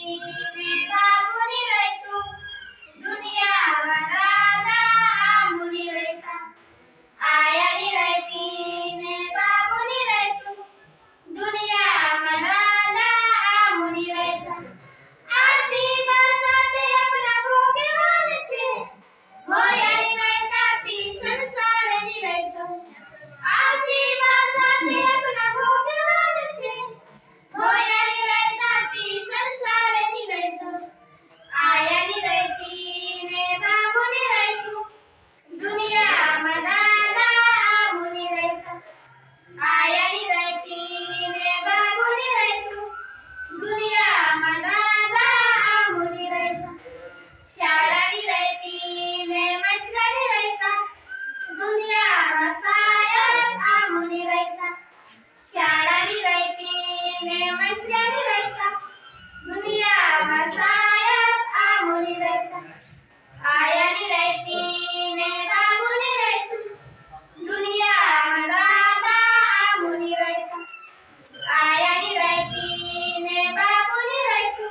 ne babuni raitu dunia manada amuni raita ayani raiti ne babuni raitu dunia manada amuni raita आसी बासाते अपना भोगवान छे होयानी रायता ती संसारनी रायता आसी बासाते अपना भोगवान छे होयानी रायता ती संसारनी रायता आयानी रायती ने बाबुनी रायतु दुनिया मदादा आमुनी रायता आयानी रायती ने बाबुनी रायतु दुनिया मदादा आमुनी रायता शाळानी रायती ने मास्तरानी रायता दुनिया मसायत आमुनी रायता शाळानी रायती ने मास्तरानी रायता दुनिया मसायत आमुनी रायता आयानी रायती ने बाबुनी रायतु दुनिया मदादा आमुनी रायता आयानी रायती ने बाबुनी रायतु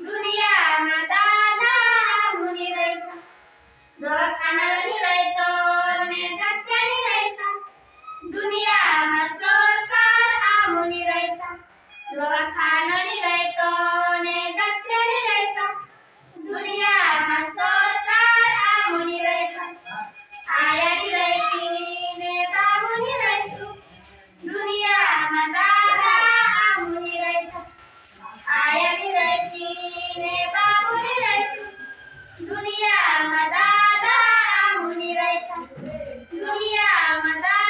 दुनिया मदादा आमुनी रायता दवाखानानी रायतो ने डॉक्टरनी रायता दुनिया मा सरकार आमुनी रायता दवाखानानी रायतो ने डॉक्टरनी रायता दुनिया मा सरकार आमुनी रायता आयानी रायती ने बाबुनी रायतु दुनिया मदादा आमुनी रायता आयानी रायती ने बाबुनी रायतु दुनिया मदादा आमुनी रायता दुनिया मदादा